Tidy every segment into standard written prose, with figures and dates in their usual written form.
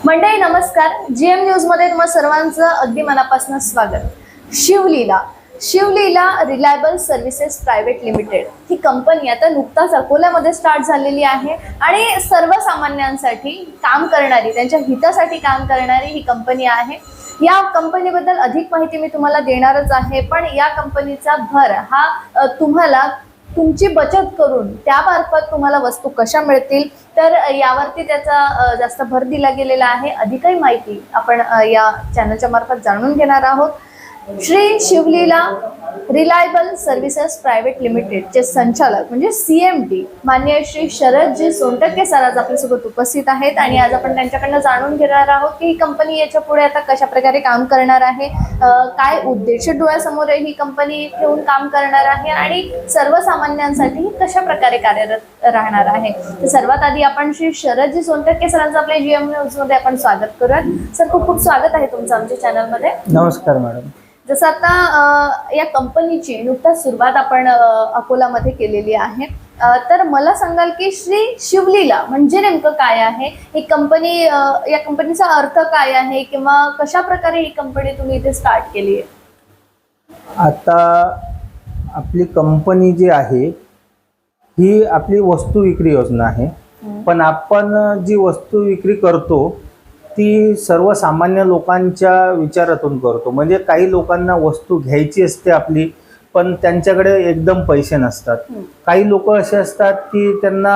मंडळी नमस्कार. GM news मध्ये तुम्हा सर्वांचं अगदी मनापासून स्वागत. शिवलीला रिलायबल सर्व्हिसेस प्रायव्हेट लिमिटेड ही कंपनी आता नुकताच अकोल्यामध्ये स्टार्ट झालेली आहे आणि सर्वसामान्यांसाठी काम करणारी, त्यांच्या हितासाठी काम करणारी ही कंपनी आहे. या कंपनीबद्दल अधिक माहिती मी तुम्हाला देणारच आहे, पण या कंपनीचा भर हा तुम्हाला तुमची बचत करून त्यामार्फत तुम्हाला वस्तू कशा मिळतील तर यावरती त्याचा जास्त भर दिला गेलेला आहे. अधिकही माहिती आपण या चॅनलच्या मार्फत जाणून घेणार आहोत. Shri Shivleela reliable services private लिमिटेडचे संचालक म्हणजे CMD माननीय श्री शरदजी सोनटक्के सर आज आपल्यासोबत उपस्थित आहेत आणि आज आपण त्यांच्याकडनं जाणून घेणार आहोत की ही कंपनी याच्या पुढे आता कशा प्रकारे काम करणार आहे, काय उद्देश डोळ्यासमोर ही कंपनी ठेवून काम करणार आहे आणि सर्वसामान्यांसाठी कशा प्रकारे कार्यरत राहणार आहे. तर सर्वात आधी आपण श्री शरदजी सोनटक्के सरांचं आपल्या GM न्यूज मध्ये आपण स्वागत करूयात. सर, खूप खूप स्वागत आहे तुमचं आमच्या चॅनलमध्ये. नमस्कार मॅडम. जसं आता या कंपनीची नुकताच सुरुवात आपण अकोलामध्ये केलेली आहे, तर मला सांगाल की श्री शिवलीला म्हणजे नेमकं काय आहे, ही कंपनी, या कंपनीचा अर्थ काय आहे किंवा कशा प्रकारे ही कंपनी तुम्ही इथे स्टार्ट केली आहे? आता आपली कंपनी जी आहे ही आपली वस्तू विक्री योजना आहे, पण आपण जी वस्तू विक्री करतो ती सर्वसामान्य लोकांच्या विचारातून करतो. म्हणजे काही लोकांना वस्तू घ्यायची असते आपली, पण त्यांच्याकडे एकदम पैसे नसतात. काही लोक असे असतात की त्यांना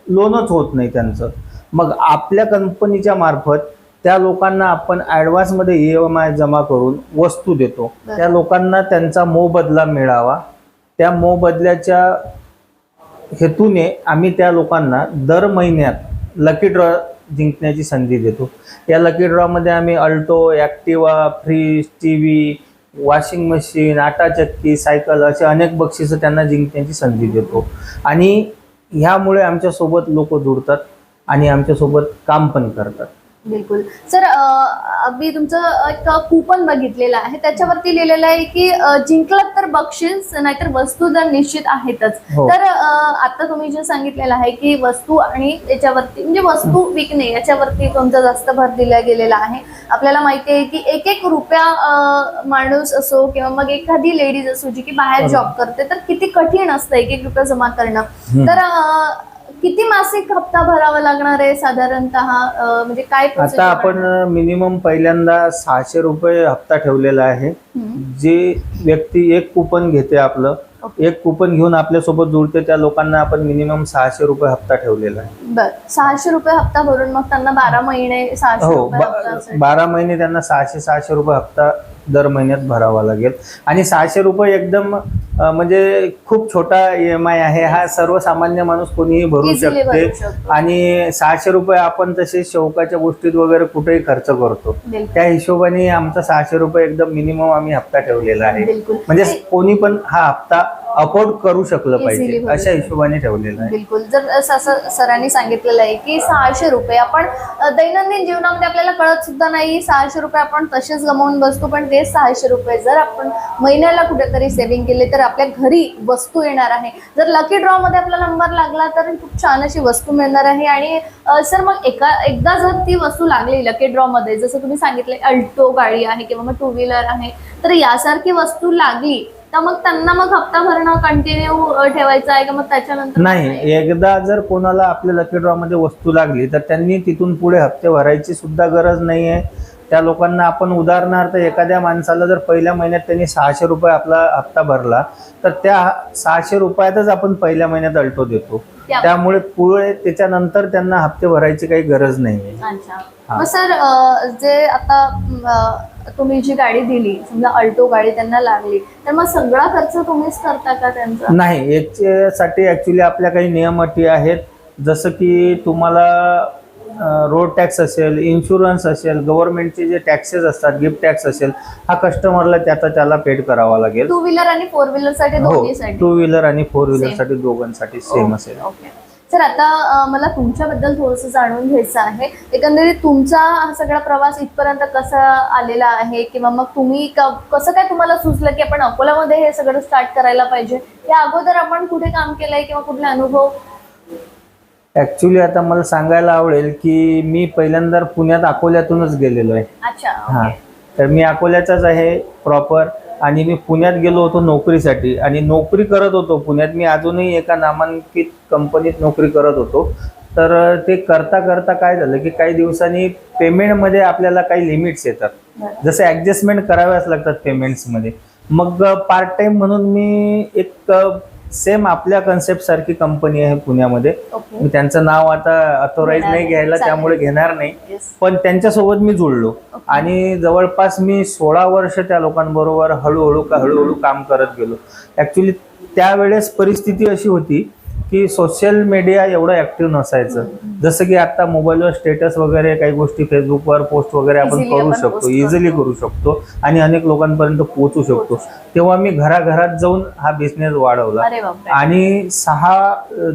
लोनच होत नाही त्यांचं. मग आपल्या कंपनीच्या मार्फत त्या लोकांना आपण ॲडव्हान्समध्ये EMI जमा करून वस्तू देतो. त्या लोकांना त्यांचा मोबदला मिळावा, त्या मोबदल्याच्या हेतूने आम्ही त्या लोकांना दर महिन्यात लकी ड्रॉ जिंकण्याची संधी देतो. या लकी ड्रॉमध्ये आम्ही Alto, Activa, fridge, TV, washing machine, आटा चक्की, सायकल असे अनेक बक्षिसं त्यांना जिंकण्याची संधी देतो. आणि ह्यामुळे आमच्यासोबत लोक जुडतात आणि आमच्यासोबत काम पण करतात. बिलकुल सर, मी तुमचं एक कूपन बघितलेलं आहे, त्याच्यावरती लिहिलेलं आहे की जिंकलात तर बक्षीस नाहीतर वस्तू तर निश्चित आहेतच. तर आता तुम्ही जे सांगितलेलं आहे की वस्तू आणि याच्यावरती म्हणजे वस्तू विकणे याच्यावरती तुमचा जास्त भर दिला गेलेला आहे. आपल्याला माहिती आहे की एक एक रुपया माणूस असो किंवा मग एखादी लेडीज असो जी की बाहेर जॉब करते तर किती कठीण असतं एक एक रुपया जमा करणं. तर किती मासिक हप्ता भरावा लागणार आहे साधारणतः, म्हणजे काय? आता आपण मिनिमम पहिल्यांदा 600 रुपये हप्ता ठेवलेला आहे. जी व्यक्ती एक कुपन घेते, आपलं एक कुपन घेऊन आपल्यासोबत जुळते त्या लोकांना आपण मिनिमम 600 रुपये हप्ता ठेवलेला आहे. बर, 600 रुपये हप्ता भरून मग त्यांना 12 महिने 600 रुपये 12 महिने त्यांना 600 रुपये हप्ता दर महिन्यात भरावा लागेल. आणि 600 रुपये एकदम म्हणजे खूप छोटा EMI आहे. हा सर्वसामान्य माणूस कोणीही भरू शकते. आणि 600 रुपये आपण तसे शौकाच्या गोष्टीत वगैरे कुठेही खर्च करतो, त्या हिशोबाने आमचा 600 रुपये एकदम मिनिमम आम्ही हप्ता ठेवलेला आहे. म्हणजे कोणी पण हा हप्ता अफोर्ड करू शकलं पाहिजे अशा हिशोबाने ठेवलेला आहे. बिलकुल. जर सरांनी सांगितलेलं आहे की 600 रुपये आपण दैनंदिन जीवनामध्ये आपल्याला कळत सुद्धा नाही, 600 रुपये आपण तसेच गमावून बसतो, पण ते 600 रुपये जर आपण महिन्याला कुठेतरी सेव्हिंग केले तर आपल्या घरी वस्तू येणार आहे. जर लकी ड्रॉ मध्ये आपला नंबर लागला तर खूप छान अशी वस्तू मिळणार आहे. आणि सर, मग एकदा जर ती वस्तू लागली लकी ड्रॉ मध्ये, जसं तुम्ही सांगितलं अल्टो गाडी आहे किंवा मग 2 व्हीलर आहे, तर यासारखी वस्तू लागली तर मग त्यांना मग हप्ता भरणं कंटिन्यू ठेवायचं आहे का मग त्याच्यानंतर? नाही, एकदा जर कोणाला आपल्या लकी ड्रॉ मध्ये वस्तू लागली तर त्यांनी तिथून पुढे हप्ते भरायची सुद्धा गरज नाहीये. त्या लोकांना आपण उदाहरणार्थ एखाद्या माणसाला जर पहिल्या महिन्यात त्यांनी 600 रुपये आपला हप्ता भरला तर त्या 600 रुपयातच आपण पहिल्या महिन्यात अल्टो देतो. त्यामुळे पुढे त्याच्यानंतर त्यांना हप्ते भरायची काही गरज नाहीये. मग सर, जे आता तुम्ही जी गाडी दिली, समजा अल्टो गाडी त्यांना लागली, तर मग सगळा खर्च तुम्हीच करता का त्यांचा? नाही, याच्यासाठी ऍक्च्युली आपल्या काही नियम अटी आहेत. जसं की तुम्हाला रोड टॅक्स असेल, इन्शुरन्स असेल, गव्हर्नमेंटचे जे टॅक्सेस असतात, गिफ्ट टॅक्स असेल, हा कस्टमरला त्याला पेड करावा लागेल. 2 व्हीलर आणि 4 व्हीलर साठी दोन्हीसाठी? 2 व्हीलर आणि 4 व्हीलर साठी दोघांसाठी सेम असेल. सर, आता मला तुमच्याबद्दल थोडंसं जाणून घ्यायचं आहे. एकंदरीत तुमचा हा सगळा प्रवास इथपर्यंत कसा आलेला आहे किंवा मग तुम्ही कसं काय तुम्हाला सुचलं की आपण अकोल्यामध्ये हे सगळं स्टार्ट करायला पाहिजे? या अगोदर आपण कुठे काम केलंय किंवा कुठले अनुभव? ऍक्च्युली आता मला सांगायला आवडेल की मी पहिल्यांदा पुण्यात अकोल्यातूनच गेलेलो आहे. अच्छा. हा, ओके. तर मी अकोल्याचाच आहे प्रॉपर. आणि मी पुण्यात गेलो होतो नोकरीसाठी आणि नोकरी करत होतो पुण्यात. मी अजूनही एका नामांकित कंपनीत नोकरी करत होतो. तर ते करता करता काय झालं की काही दिवसांनी पेमेंटमध्ये आपल्याला काही लिमिट्स येतात, बरं. जसे ॲडजस्टमेंट कराव्याच लागतात पेमेंट्समध्ये. मग पार्ट टाइम म्हणून मी एक सेम आपल्या कन्सेप्ट सारखी कंपनी आहे पुण्यामध्ये. ओके. मी त्यांचं नाव आता अथॉराईज नाही घ्यायला, चालेल. त्यामुळे घेणार नाही. Yes. पण त्यांच्यासोबत मी जुळलो ओके. आणि जवळपास मी 16 वर्ष त्या लोकांबरोबर हळूहळू काम करत गेलो. ॲक्च्युली त्यावेळेस परिस्थिती अशी होती की सोशल मीडिया एवढं ॲक्टिव्ह नसायचं. जसं की आता मोबाईलवर स्टेटस वगैरे काही गोष्टी फेसबुकवर पोस्ट वगैरे आपण Easily करू आपण शकतो, post इझिली करतो. करू शकतो आणि अनेक लोकांपर्यंत पोहोचू शकतो. तेव्हा मी घराघरात जाऊन हा बिझनेस वाढवला अरे बापरे. आणि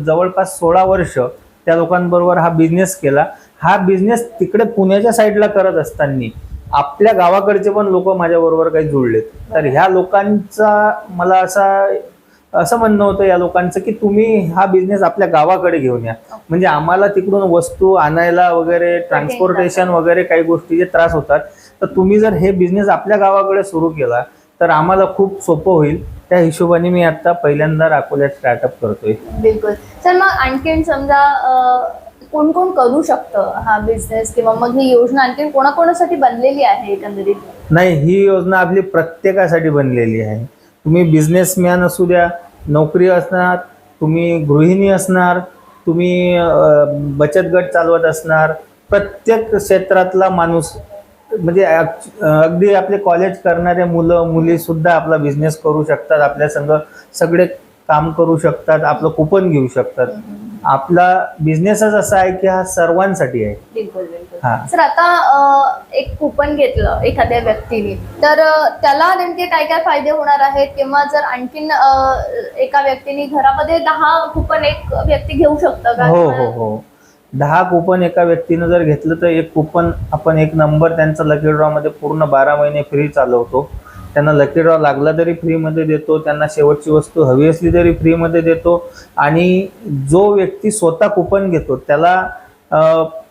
जवळपास 16 वर्ष त्या लोकांबरोबर हा बिझनेस केला. हा बिझनेस तिकडे पुण्याच्या साईडला करत असताना आपल्या गावाकडचे पण लोक माझ्याबरोबर काही जुळलेत. तर ह्या लोकांचा मला असं म्हणणं होतं या लोकांचं की तुम्ही हा बिझनेस आपल्या गावाकडे घेऊन या. म्हणजे आम्हाला तिकडून वस्तू आणायला वगैरे, ट्रान्सपोर्टेशन वगैरे काही गोष्टीचे त्रास होतात. तर तुम्ही जर हे बिझनेस आपल्या गावाकडे सुरू केला तर आम्हाला खूप सोपं होईल. त्या हिशोबाने मी आता पहिल्यांदा अकोल्यात स्टार्टअप करतोय. बिलकुल. तर मग आणखीन समजा कोण कोण करू शकतं हा बिझनेस, किंवा मग ही योजना आणखीन कोणाकोणासाठी बनलेली आहे एकंदरीत? नाही, ही योजना आपली प्रत्येकासाठी बनलेली आहे. तुम्ही बिझनेसमॅन असू द्या, नोकरी असणार, तुम्ही गृहिणी असणार, तुम्ही बचत गट चालवत असणार, प्रत्येक क्षेत्रातला माणूस, म्हणजे अगदी आपले कॉलेज करणारे मुलं मुली सुद्धा आपला बिझनेस करू शकतात. आपल्या संग सगळे काम करू शकतात, आपलं कुपन घेऊ शकतात. आपला बिझनेसच असा आहे की हा सर्वांसाठी आहे. बिलकुल बिलकुल. हा. सर, आता एक कुपन घेतलं एखाद्या व्यक्तीने, तर त्याला नेमके काय काय फायदे होणार आहेत, किंवा जर आणखीन एका व्यक्तीने घरामध्ये 10 कुपन एक व्यक्ती घेऊ शकतं का? हो हो हो 10 कुपन एका व्यक्तीनं जर घेतलं तर एक कुपन आपण एक नंबर त्यांचा लकी ड्रॉ मध्ये पूर्ण 12 महिने फ्री चालवतो. त्यांना लकी ड्रॉ लागला तरी फ्रीमध्ये देतो, त्यांना शेवटची वस्तू हवी असली तरी फ्रीमध्ये देतो. आणि जो व्यक्ती स्वतः कुपन घेतो त्याला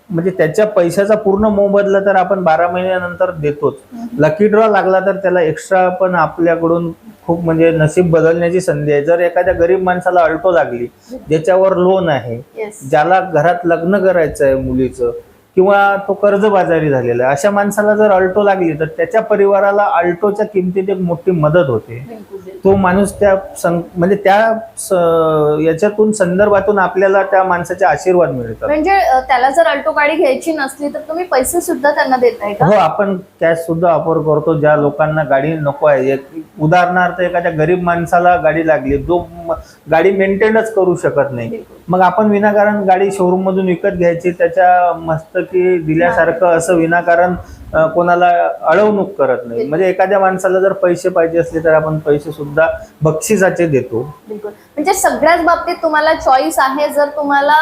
म्हणजे त्याच्या पैशाचा पूर्ण मोबदला तर आपण 12 महिन्यानंतर देतोच. लकी ड्रॉ लागला तर त्याला एक्स्ट्रा पण आपल्याकडून खूप म्हणजे नशीब बदलण्याची संधी आहे. जर एखाद्या गरीब माणसाला अल्टो लागली, ज्याच्यावर लोन आहे, Yes. ज्याला घरात लग्न करायचं आहे मुलीचं, किंवा तो कर्जबाजारी झालेला आहे, अशा माणसाला जर अल्टो लागली तर त्याच्या परिवाराला अल्टोच्या किमतीत एक मोठी मदत होते. बिलकुल बिलकुल. तो माणूस म्हणजे त्या याच्यातून संदर्भातून आपल्याला त्या माणसाचे आशीर्वाद मिळतात. म्हणजे त्याला जर अल्टो गाडी घ्यायची नसली तर तुम्ही पैसे सुद्धा त्यांना देताय का? हो, आपण कॅश सुद्धा ऑफर करतो. ज्या लोकांना गाडी नको आहे, उदाहरणार्थ एखाद्या गरीब माणसाला गाडी लागली, जो गाडी मेंटेनच करू शकत नाही, बिलकुल. मग आपण विनाकारण गाडी शोरूम मधून विकत घ्यायची, त्याच्या मस्तकी दिल्यासारखं असं विनाकारण कोणाला अडवणूक करत नाही. म्हणजे एखाद्या माणसाला जर पैसे पाहिजे असले तर आपण पैसे सुद्धा बक्षिसाचे देतो. बिलकुल. म्हणजे सगळ्याच बाबतीत तुम्हाला चॉईस आहे. जर तुम्हाला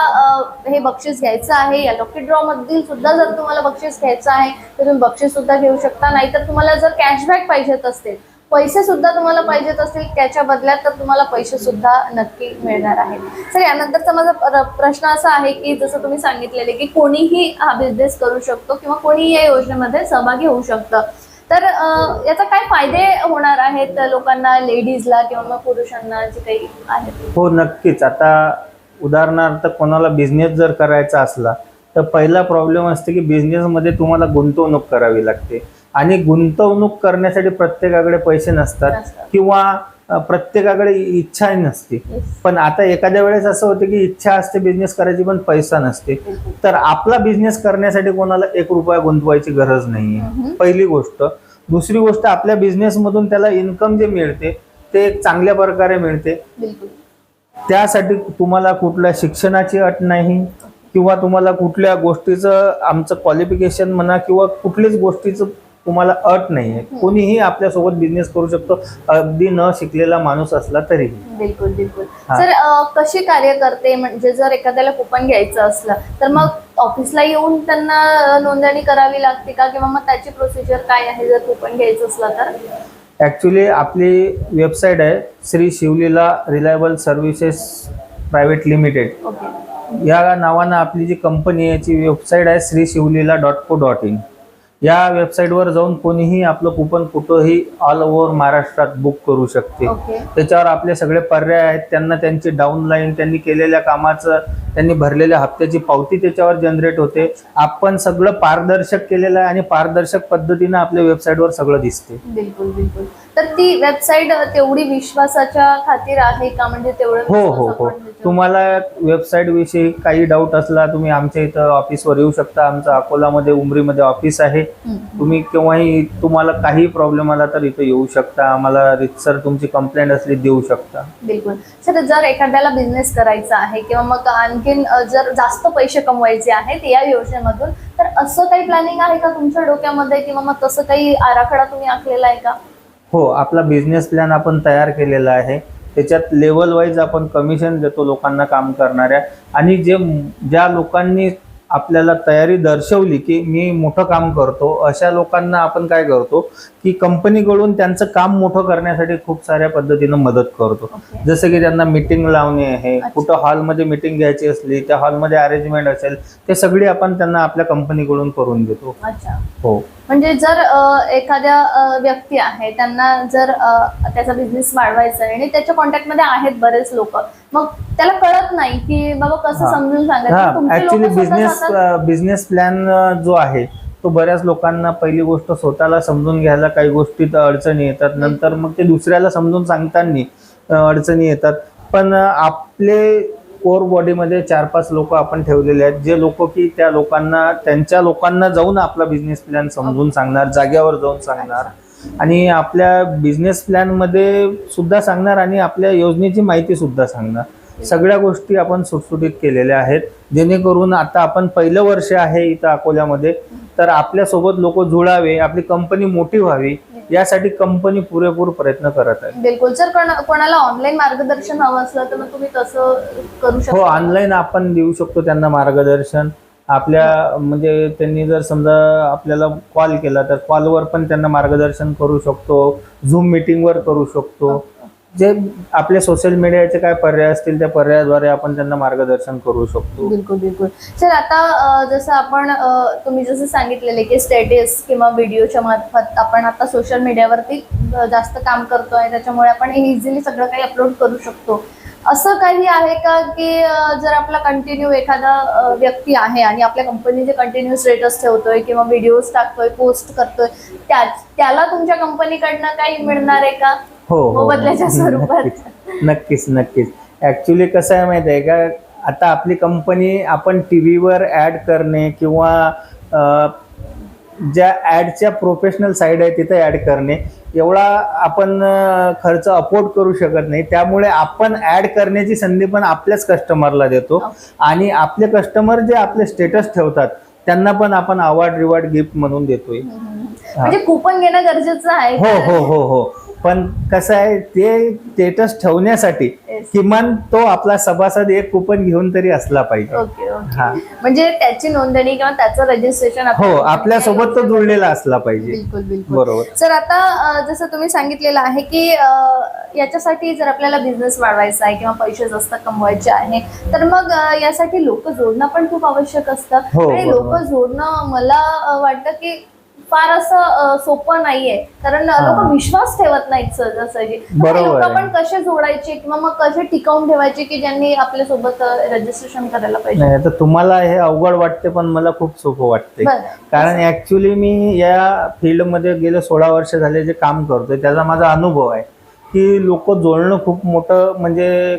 हे बक्षीस घ्यायचं आहे, या लकी ड्रॉ मधील सुद्धा जर तुम्हाला बक्षीस घ्यायचं आहे तर तुम्ही बक्षीस सुद्धा घेऊ शकता. नाहीतर तुम्हाला जर कॅशबॅक पाहिजेत असतील, पैसे सुद्धा तुम्हाला पाहिजेत असतील त्याच्या बदल्यात, तर तुम्हाला पैसे सुद्धा नक्की मिळणार आहेत. सर, यानंतरचा माझा प्रश्न असा आहे की जसं तुम्ही सांगितलेले की कोणीही हा बिझनेस करू शकतो किंवा कोणीही या योजनेमध्ये सहभागी होऊ शकतं. तर याचा काय फायदे होणार आहेत लोकांना, लेडीजला किंवा मग पुरुषांना जे काही आहेत? हो, नक्कीच. आता उदाहरणार्थ कोणाला बिझनेस जर करायचा असला तर पहिला प्रॉब्लेम असते की बिझनेसमध्ये तुम्हाला गुंतवणूक करावी लागते. आणि गुंतवणूक करण्यासाठी प्रत्येकाकडे पैसे नसतात किंवा प्रत्येकाकडे इच्छाही नसते. पण आता एखाद्या वेळेस असं होतं की इच्छा असते बिझनेस करायची पण पैसा नसते. तर आपला बिझनेस करण्यासाठी कोणाला 1 रुपया गुंतवायची गरज नाहीये, पहिली गोष्ट. दुसरी गोष्ट, आपल्या बिझनेसमधून त्याला इन्कम जे मिळते ते एक चांगल्या प्रकारे मिळते. त्यासाठी तुम्हाला कुठल्या शिक्षणाची अट नाही किंवा तुम्हाला कुठल्या गोष्टीचं आमचं क्वालिफिकेशन म्हणा किंवा कुठल्याच गोष्टीचं तुम्हाला अट नाहीये. कोणीही आपल्यासोबत बिझनेस करू शकतो, अगदी न शिकलेला माणूस असला तरीही. बिलकुल बिलकुल. सर, कशी कार्य करते, म्हणजे जर एखाद्याला कुपन घ्यायचं असलं तर मग ऑफिसला येऊन त्यांना नोंदणी करावी लागते का, किंवा मग त्याची प्रोसिजर काय आहे जर कुपन घ्यायचं असलं तर? ॲक्च्युली आपली वेबसाईट आहे Shri Shivleela reliable services private limited. Okay. या नावानं आपली जी कंपनी आहे याची वेबसाईट आहे श्रीशिवलीला.co.in. या वेबसाईटवर जाऊन कोणीही आपलं कुपन कुठंही ऑल ओव्हर महाराष्ट्रात बुक करू शकते. ओके. त्याच्यावर आपले सगळे पर्याय आहेत. त्यांना त्यांची डाऊनलाईन, त्यांनी केलेल्या कामाचं, त्यांनी भरलेल्या हप्त्याची पावती त्याच्यावर जनरेट होते. आपण सगळं पारदर्शक केलेलं आहे आणि पारदर्शक पद्धतीनं आपल्या वेबसाईटवर सगळं दिसते. बिलकुल बिलकुल. तर ती वेबसाईट तेवढी विश्वासाच्या खातीर आहे का? म्हणजे तेवढं हो हो विश्वास हो. आपण त्याच्यावर- तुम्हाला वेबसाईट विषयी काही डाऊट असला तुम्ही आमच्या इथं ऑफिसवर येऊ शकता. आमचं अकोलामध्ये उमरीमध्ये ऑफिस आहे. तुम्ही केव्हाही तुम्हाला काही प्रॉब्लेम आला तर इथं येऊ शकता. आम्हाला रितसर तुमची कंप्लेंट असली देऊ शकता. बिलकुल. सर, जर एखाद्याला बिझनेस करायचा आहे किंवा मग आणखीन जर जास्त पैसे कमवायचे आहेत या योजनेमधून, तर असं काही प्लॅनिंग आहे का तुमच्या डोक्यामध्ये किंवा मग तसं काही आराखडा तुम्ही आखलेला आहे का? हो, आपला बिझनेस प्लॅन आपण तयार केलेला आहे. त्याच्यात लेवल वाईज आपण कमिशन देतो लोकांना काम करणाऱ्या. आणि ज्या लोकांनी आपल्याला तयारी दर्शवली की मी मोठं काम करतो, अशा लोकांना आपण काय करतो की कंपनीकडून त्यांचं काम मोठं करण्यासाठी खूप साऱ्या पद्धतीनं मदत करतो. ओके. जसं की त्यांना मीटिंग लावणे आहे, अच्छा. कुठं हॉलमध्ये मीटिंग घ्यायची असली त्या हॉलमध्ये अरेंजमेंट असेल, ते सगळी आपण त्यांना आपल्या कंपनीकडून करून देतो. अच्छा. हो म्हणजे जर एखाद्या व्यक्ती आहे, त्यांना जर त्याचा बिझनेस वाढवायचा आहे आणि त्याच्या कॉन्टॅक्टमध्ये आहेत बरेच लोक, मग त्याला कळत नाही की बाबा कसं समजून सांगायचं. तुमचे ऍक्च्युली लोकं स्वतः जातात- बिझनेस प्लॅन जो आहे तो बऱ्याच लोकांना पहिली गोष्ट स्वतःला समजून घ्यायला काही गोष्टीत अडचणी येतात. नंतर मग ते दुसऱ्याला समजून सांगताना अडचणी येतात. पण आपले कोर बॉडीमध्ये 4-5 लोक आपण ठेवलेले आहेत, जे लोक की त्यांच्या लोकांना जाऊन आपला बिझनेस प्लॅन समजून सांगणार, जाग्यावर जाऊन सांगणार आणि आपल्या बिझनेस प्लॅन मध्ये सुद्धा सांगणार आणि आपल्या योजनेची माहिती सुद्धा सांगणार. सगळ्या गोष्टी आपण सुटसुटीत केलेल्या आहेत, जेणेकरून आता आपण पहिलं वर्ष आहे इथं अकोल्यामध्ये, तर आपल्यासोबत लोक जुळावे, आपली कंपनी मोठी व्हावी, यासाठी कंपनी पुरेपूर प्रयत्न करत आहे. बिलकुल. जर कोणाला ऑनलाईन मार्गदर्शन हवं असलं तर मग तुम्ही तसं करू हो, शकता? ऑनलाईन आपण देऊ शकतो त्यांना मार्गदर्शन. आपल्या म्हणजे त्यांनी जर समजा आपल्याला कॉल केला तर कॉलवर पण त्यांना मार्गदर्शन करू शकतो, झूम मीटिंगवर करू शकतो. जे आपले सोशल मीडियाचे काय पर्याय असतील त्या पर्यायाद्वारे आपण त्यांना मार्गदर्शन करू शकतो. बिलकुल बिलकुल. सर, आता जसं आपण तुम्ही जसं सांगितलेले की स्टेटस किंवा व्हिडिओच्या मार्फत आपण आता सोशल मीडियावरती जास्त काम करतोय, त्याच्यामुळे आपण इझिली सगळं काही अपलोड करू शकतो. असं काही आहे का की जर आपला कंटिन्यू एखादा व्यक्ती आहे आणि आपल्या कंपनीचे कंटिन्यू स्टेटस ठेवतोय किंवा व्हिडिओज टाकतोय, पोस्ट करतोय, त्याला तुमच्या कंपनीकडनं काही मिळणार आहे का? हो हो, मोबदल्याच्या स्वरूपात? नक्कीच नक्कीच. ऍक्च्युली कसं आहे माहिती आहे का, आता आपली कंपनी आपण टीव्हीवर ऍड करणे किंवा ज्या ऍडच्या प्रोफेशनल साईड आहे तिथे ऍड करणे एवढा आपण खर्च अफोर्ड करू शकत नाही. त्यामुळे आपण ऍड करण्याची संधी पण आपल्याच कस्टमरला देतो आणि आपले कस्टमर जे आपले स्टेटस ठेवतात त्यांना पण आपण अवॉर्ड रिवॉर्ड गिफ्ट म्हणून देतोय. म्हणजे कुपन घेणं गरजेचं आहे? हो हो हो हो. पण कसं आहे, ते स्टेटस ठेवण्यासाठी किमान तो आपला सभासद एक कुपन घेऊन तरी असला पाहिजे. Okay okay. म्हणजे त्याची नोंदणी किंवा त्याचं रजिस्ट्रेशन हो, आपल्यासोबत तो जुळलेला असला पाहिजे. बिलकुल बिलकुल. बरोबर. सर, आता जसं तुम्ही सांगितलेलं आहे की याच्यासाठी जर आपल्याला बिझनेस वाढवायचा आहे किंवा पैसे जास्त कमवायचे आहे, तर मग यासाठी लोक जोडणं पण खूप आवश्यक असतं. हो, आणि लोक जोडणं मला वाटतं की फार असं सोपं नाहीये, कारण लोक विश्वास ठेवत नाहीत सहजासहजी. लोक आपण कसे जोडायचे किंवा मग कसे टिकवून ठेवायचे की ज्यांनी आपल्या सोबत रजिस्ट्रेशन करायला पाहिजे? नाही, तर तुम्हाला हे अवघड वाटते पण मला खूप सोपं वाटते. कारण ऍक्च्युली मी या फील्डमध्ये गेले 16 वर्ष झाले जे काम करतोय त्याचा माझा अनुभव आहे की लोक जोडणं खूप मोठं म्हणजे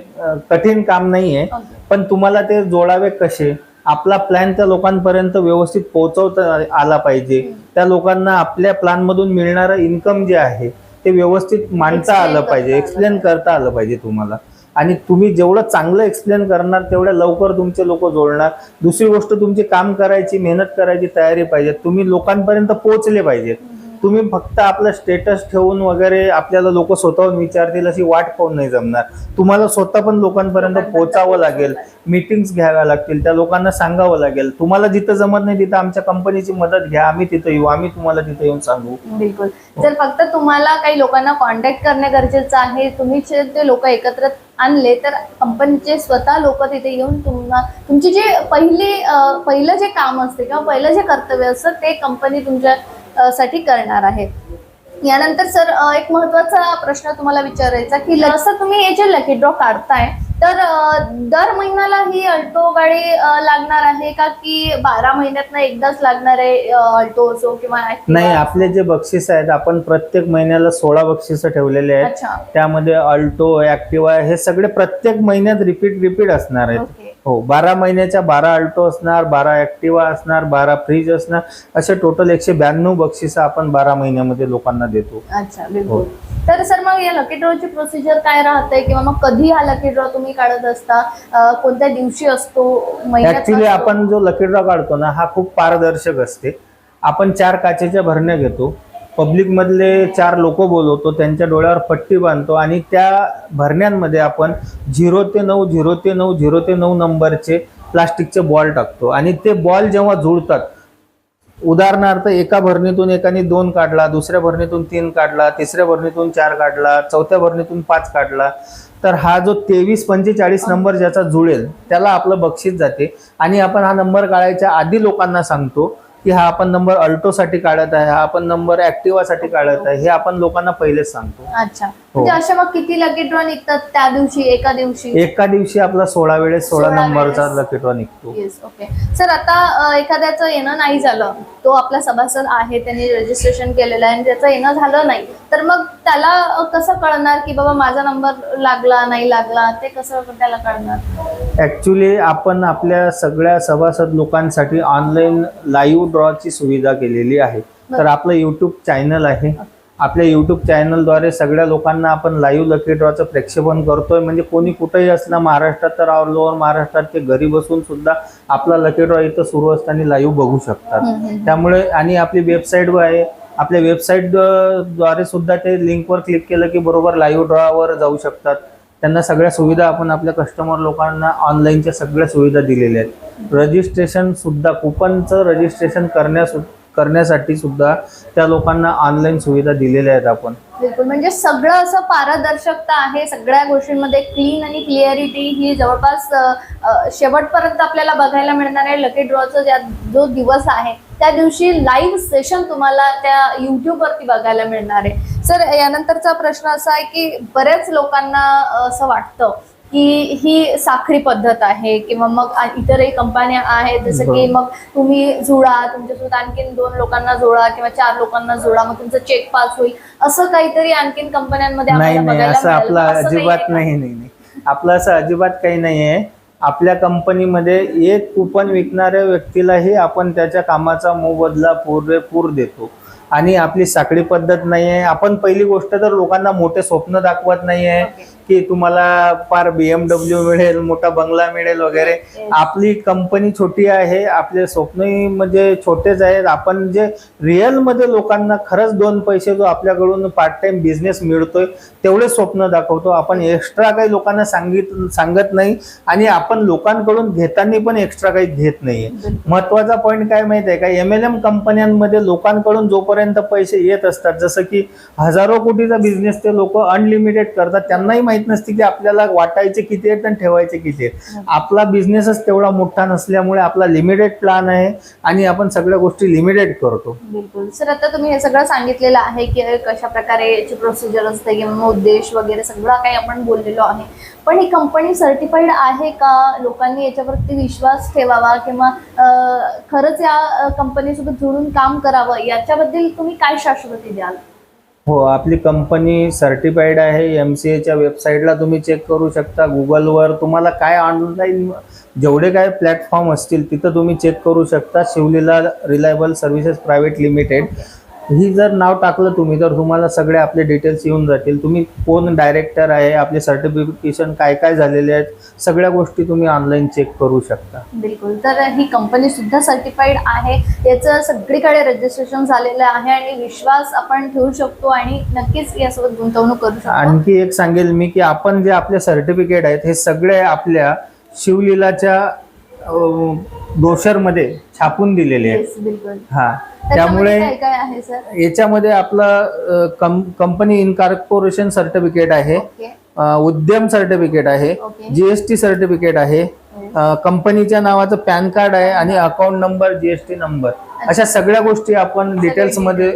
कठीण काम नाहीये. पण तुम्हाला ते जोडावे कसे, आपला प्लॅन त्या लोकांपर्यंत व्यवस्थित पोहोचवता आला पाहिजे. त्या लोकांना आपल्या प्लॅन मधून मिळणारं इन्कम जे आहे ते व्यवस्थित मांडता आलं पाहिजे, एक्सप्लेन करता आलं पाहिजे तुम्हाला. आणि तुम्ही जेवढं चांगलं एक्सप्लेन करणार तेवढ्या लवकर तुमचे लोक जोडणार. दुसरी गोष्ट, तुमची काम करायची, मेहनत करायची तयारी पाहिजे. तुम्ही लोकांपर्यंत पोहोचले पाहिजेत. तुम्ही फक्त आपलं स्टेटस ठेवून वगैरे आपल्याला लोक स्वतःहून विचारतील अशी वाट पाहून नाही जमणार. तुम्हाला स्वतः पण लोकांपर्यंत पोहोचावं लागेल, मीटिंग्स घ्याव्या लागतील, त्या लोकांना सांगावं लागेल. तुम्हाला जिथं जमत नाही तिथं आमच्या कंपनीची मदत घ्या, आम्ही तिथं येऊ, आम्ही तुम्हाला तिथं येऊन सांगू. बिलकुल. जर फक्त तुम्हाला काही लोकांना कॉन्टॅक्ट करणे गरजेचं आहे, तुम्ही ते लोक एकत्र आणले तर कंपनीचे स्वतः लोक तिथे येऊन तुमची जे पहिलं जे काम असते किंवा पहिलं जे कर्तव्य असतं ते कंपनी तुमच्या साठी करणार आहे. यानंतर सर एक महत्त्वाचा प्रश्न तुम्हाला विचारायचा की जसं तुम्ही हे जे लकी ड्रॉ काढताय तर दर महिन्याला ही अल्टो गाडी लागणार आहे का की 12 महिन्यातनं एकदाच लागणार आहे अल्टो असो किंवा नाही, आपले जे बक्षीस आहेत आपण प्रत्येक महिन्याला 16 बक्षीस ठेवलेले आहेत. अच्छा. त्यामध्ये अल्टो, ऍक्टिवा हे सगळे प्रत्येक महिन्यात रिपीट असणार आहेत. ओके. हो, 12 महिन्याच्या 12 अल्टो असणार, 12 ऍक्टिवा असणार, 12 फ्रीज असणार, असे टोटल 192 बक्षिसं आपण 12 महिन्यामध्ये लोकांना देतो. अच्छा, बिलकुल. तर सर मग या लकी ड्रॉची प्रोसिजर काय राहते किंवा मग कधी हा लकी ड्रॉ तुम्ही काढत असता, कोणत्या दिवशी असतो, महिन्यात ऍक्च्युली असतो? आपण जो लकी ड्रॉ काढतो ना हा खूप पारदर्शक असते. आपण 4 काचेच्या भरण्या घेतो, पब्लिक मधले 4 लोक बोलवतो, त्यांच्या डोळ्यावर पट्टी बांधतो आणि त्या भरण्यांमध्ये आपण 0 ते 9, 0 ते 9, 0 ते 9 नंबरचे प्लास्टिकचे बॉल टाकतो आणि ते बॉल जेव्हा जुळतात, उदाहरणार्थ एका भरणीतून एकाने 2 काढला, दुसऱ्या भरणीतून 3 काढला, तिसऱ्या भरणीतून 4 काढला, चौथ्या भरणीतून 5 काढला, तर हा जो 23, 45 नंबर ज्याचा जुळेल त्याला आपलं बक्षीस जाते. आणि आपण हा नंबर काढायच्या आधी लोकांना सांगतो की हा आपण नंबर अल्टोसाठी काढत आहे, हा आपण नंबर ऍक्टिवासाठी काढत आहे, हे आपण लोकांना पहिलेच सांगतो. अच्छा, म्हणजे अशा मग किती लकी ड्रॉ निघतात त्या दिवशी, एका दिवशी आपला 16 वेळेस 16 नंबरचा वेळेस. लकी ड्रॉ निघतो. Yes, okay. सर आता एखाद्याचं येणं नाही झालं, तो आपला सभासद आहे, त्यांनी रजिस्ट्रेशन केलेलं आहे आणि त्याचं येणं झालं नाही, तर मग त्याला कसं कळणार की बाबा माझा नंबर लागला नाही लागला, ते कसं त्याला कळणार? ऍक्च्युली आपण आपल्या सगळ्या सभासद लोकांसाठी ऑनलाईन लाईव्ह ड्रॉची सुविधा केलेली आहे. तर आपलं युट्यूब चॅनल आहे, आपल्या युट्यूब चॅनलद्वारे सगळ्या लोकांना आपण लाईव्ह लकी ड्रॉचं प्रेक्षेपण करतोय. म्हणजे कोणी कुठेही असलं महाराष्ट्रात तर ऑल ओव्हर महाराष्ट्रात ते घरी बसून सुद्धा आपला लकी ड्रॉ इथं सुरू असताना लाईव्ह बघू शकतात. त्यामुळे आणि आपली वेबसाईट आहे, आपल्या वेबसाईट द्वारे सुद्धा ते लिंकवर क्लिक केलं की बरोबर लाईव्ह ड्रॉवर जाऊ शकतात. त्यांना सगळ्या सुविधा आपण आपल्या कस्टमर लोकांना ऑनलाईनच्या सगळ्या सुविधा दिलेल्या आहेत. रजिस्ट्रेशन सुद्धा, कुपनचं रजिस्ट्रेशन करण्यासाठी सुद्धा त्या लोकांना ऑनलाईन सुविधा दिलेल्या आहेत आपण. बिलकुल, म्हणजे सगळं असं पारदर्शकता आहे, सगळ्या गोष्टींमध्ये क्लीन आणि क्लिअरिटी ही जवळपास शेवटपर्यंत आपल्याला बघायला मिळणार आहे. लकी ड्रॉचा जो दिवस आहे त्या दिवशी लाईव्ह सेशन तुम्हाला त्या युट्यूबवरती बघायला मिळणार आहे. सर, यानंतरचा प्रश्न असा आहे की बऱ्याच लोकांना असं वाटतं की ही साखळी पद्धत आहे किंवा मग इतरही कंपन्या आहेत, जसं की मग तुम्ही जुळा, तुमच्यासोबत आणखीन 2 लोकांना जोडा किंवा 4 लोकांना जोडा, मग तुमचं चेक पास होईल, असं काहीतरी आणखीन कंपन्यांमध्ये नाही, असं आपलं अजिबात नाही. आपलं असं अजिबात काही नाही आहे. आपल्या कंपनीमध्ये एक कुपन विकणाऱ्या व्यक्तीलाही आपण त्याच्या कामाचा मोबदला पुरेपूर देतो आणि आपली साखळी पद्धत नाही आहे. आपण पहिली गोष्ट तर लोकांना मोठे स्वप्न दाखवत नाही आहे की तुम्हाला फार BMW मिळेल, मोठा बंगला मिळेल वगैरे. आपली कंपनी छोटी आहे, आपले स्वप्नही म्हणजे छोटेच आहेत. आपण जे रिअल मध्ये लोकांना खरंच 2 पैसे जो आपल्याकडून पार्ट टाइम बिझनेस मिळतोय तेवढे स्वप्न दाखवतो. आपण एक्स्ट्रा काही लोकांना सांगत नाही आणि आपण लोकांकडून घेताना पण एक्स्ट्रा काही घेत नाहीये. महत्वाचा पॉईंट काय माहिती आहे का, MLM कंपन्यांमध्ये लोकांकडून जोपर्यंत पैसे येत असतात, जसं की हजारो कोटीचा बिझनेस ते लोक अनलिमिटेड करतात, त्यांनाही माहित नसते की आपल्याला वाटायचे किती आहेत आणि ठेवायचे किती आहेत. आपला बिझनेसच तेवढा मोठा नसल्यामुळे आपला लिमिटेड प्लॅन आहे आणि आपण सगळ्या गोष्टी लिमिटेड करतो. बिलकुल. सर, आता तुम्ही हे सगळं सांगितलेलं आहे की कशा प्रकारे याची प्रोसिजर असते किंवा उद्देश वगैरे सगळं काही आपण बोललेलो आहे, पण ही कंपनी सर्टिफाईड आहे का? लोकांनी याच्यावरती विश्वास ठेवावा किंवा खरंच या कंपनीसोबत जोडून काम करावं, याच्याबद्दल तुम्ही काय शाश्वती द्याल? हो, आपली कंपनी सर्टिफाईड आहे. MCAच्या वेबसाईटला तुम्ही चेक करू शकता. गुगलवर तुम्हाला काय ऑनलाईन जेवढे काय प्लॅटफॉर्म असतील तिथं तुम्ही चेक करू शकता. शिवलीला रिलायबल सर्व्हिसेस प्रायव्हेट लिमिटेड ही जर नाव टाकलं तुम्ही तर तुम्हाला सगळे आपले डिटेल्स येऊन जातील. तुम्ही कोण डायरेक्टर आहे, आपले सर्टिफिकेशन काय काय झालेले आहेत, सगळ्या गोष्टी तुम्ही ऑनलाईन चेक करू शकता. बिलकुल. तर ही कंपनी सुद्धा सर्टिफाईड आहे, याचं सगळीकडे रजिस्ट्रेशन झालेलं आहे आणि विश्वास आपण ठेवू शकतो आणि नक्कीच यासोबत गुंतवणूक करू शकतो. आणखी एक सांगेल मी की आपण जे आपले सर्टिफिकेट आहेत हे सगळे आपल्या शिवलीलाच्या ब्रोशरमध्ये छापून दिलेले आहेत. बिलकुल. हा, त्यामुळे काय आहे सर? याच्यामध्ये आपलं कंपनी इनकॉर्पोरेशन सर्टिफिकेट आहे. उद्यम सर्टिफिकेट आहे, ओके. जीएसटी सर्टिफिकेट आहे, कंपनीच्या नावाचं पॅन कार्ड आहे आणि अकाउंट नंबर, जीएसटी नंबर, अशा सगळ्या गोष्टी आपण डिटेल्स मध्ये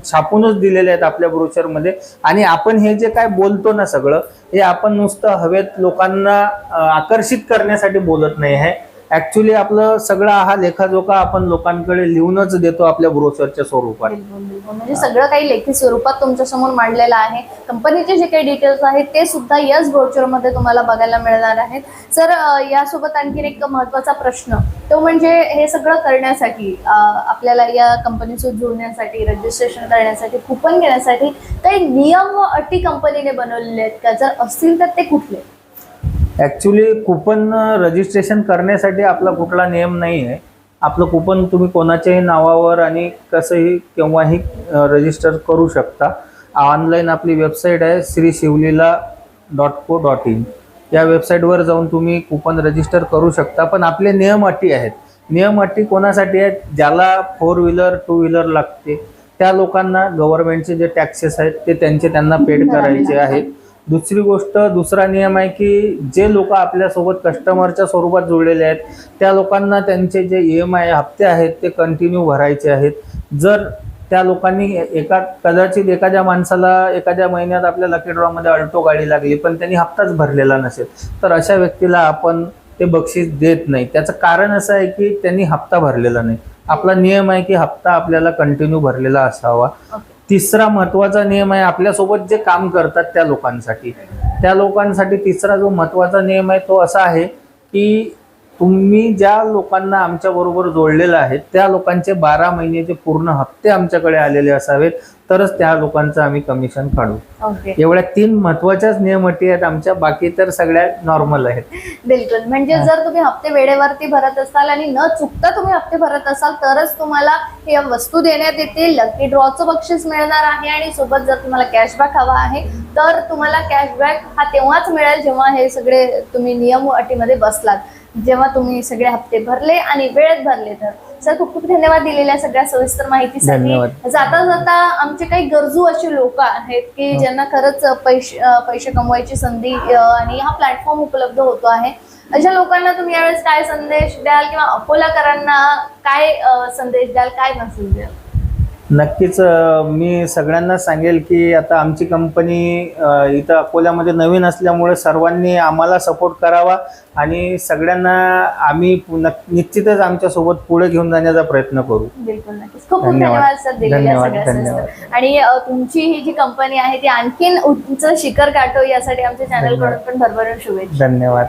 छापूनच दिलेल्या आहेत आपल्या ब्रोचर मध्ये. आणि आपण हे जे काय बोलतो ना सगळं, हे आपण नुसतं हवेत लोकांना आकर्षित करण्यासाठी बोलत नाही आहे. ऍक्च्युली आपलं सगळा हा लेखाजोखा आपण लोकांकडे लिहूनच देतो आपल्या ब्रोचरच्या स्वरूपात. बिलकुल बिलकुल. म्हणजे सगळं काही लेखी स्वरूपात तुमच्या समोर मांडलेलं आहे. कंपनीचे जे काही डिटेल्स आहेत ते सुद्धा याच ब्रोचर मध्ये तुम्हाला बघायला मिळणार आहेत. सर, यासोबत आणखीन एक महत्त्वाचा प्रश्न, तो म्हणजे हे सगळं करण्यासाठी आपल्याला या कंपनीसोबत जोडण्यासाठी, रजिस्ट्रेशन करण्यासाठी, कुपन घेण्यासाठी काही नियम अटी कंपनीने बनवलेले आहेत का? जर असतील तर ते कुठले? ऍक्च्युली कुपन रजिस्ट्रेशन करण्यासाठी आपला कुठला नियम नाही आहे. आपलं कुपन तुम्ही कोणाच्याही नावावर आणि कसंही केव्हाही रजिस्टर करू शकता. ऑनलाईन आपली वेबसाईट आहे श्रीशिवलीला.co.in. या वेबसाईटवर जाऊन तुम्ही कुपन रजिस्टर करू शकता. पण आपले नियम अटी आहेत. नियम अटी कोणासाठी आहेत? ज्याला 4 व्हीलर 2 व्हीलर लागते त्या लोकांना गव्हर्नमेंटचे जे टॅक्सेस आहेत ते त्यांना पेड करायचे आहेत. दुसरी गोष्ट, दुसरा नियम आहे की जे लोक आपल्यासोबत कस्टमरच्या स्वरूपात जुळलेले आहेत त्या लोकांना त्यांचे जे EMI हप्ते आहेत ते कंटिन्यू भरायचे आहेत. जर त्या लोकांनी कदाचित एखाद्या माणसाला एखाद्या महिन्यात आपल्या लकी ड्रॉमध्ये अल्टो गाडी लागली पण त्यांनी हप्ताच भरलेला नसेल, तर अशा व्यक्तीला आपण ते बक्षीस देत नाही. त्याचं कारण असं आहे की त्यांनी हप्ता भरलेला नाही. आपला नियम आहे की हप्ता आपल्याला कंटिन्यू भरलेला असावा. तिसरा महत्वाचा नियम आहे आपल्यासोबत जे काम करतात त्या लोकांसाठी तिसरा जो महत्वाचा नियम आहे तो असा आहे की तुम्ही ज्या लोकांना आमच्या बरोबर जोडलेलं आहे त्या लोकांचे 12 महिन्याचे पूर्ण हप्ते आमच्याकडे आलेले असावेत, तरच त्या लोकांचं आम्ही कमिशन काढू. एवढ्या 3 महत्वाच्याच नियम अटी आहेत आमच्या. बाकी तर सगळ्या नॉर्मल आहेत. बिलकुल. म्हणजे जर तुम्ही हप्ते वेळेवरती भरत असाल आणि न चुकता तुम्ही हप्ते भरत असाल तरच तुम्हाला हे वस्तू देण्यात येते, लकी ड्रॉचं बक्षीस मिळणार आहे आणि सोबत जर तुम्हाला कॅशबॅक हवा आहे तर तुम्हाला कॅशबॅक हा तेव्हाच मिळेल जेव्हा हे सगळे तुम्ही नियम अटीमध्ये बसलात, जेव्हा तुम्ही सगळे हप्ते भरले आणि वेळेत भरले. तर सर, खूप खूप धन्यवाद दिलेल्या सगळ्या सविस्तर माहितीसाठी. जाता जाता आमचे काही गरजू असे लोक आहेत की ज्यांना खरंच पैसे कमवायची संधी आणि हा प्लॅटफॉर्म उपलब्ध होतो आहे, अशा लोकांना तुम्ही यावेळेस काय संदेश द्याल किंवा अकोलाकरांना काय संदेश द्याल, काय मेसेज द्याल? नक्कीच मी सगळ्यांना सांगेल की आता आमची कंपनी इथं अकोल्यामध्ये नवीन असल्यामुळे सर्वांनी आम्हाला सपोर्ट करावा आणि सगळ्यांना आम्ही निश्चितच आमच्या सोबत पुढे घेऊन जाण्याचा प्रयत्न करू. बिलकुल, नक्कीच. खूप खूप धन्यवाद सर दिलेल्या सगळ्या. आणि तुमची ही जी कंपनी आहे ती आणखीन उंच शिखर गाठो यासाठी आमच्या चॅनलकडून पण भरभरून शुभेच्छा. धन्यवाद.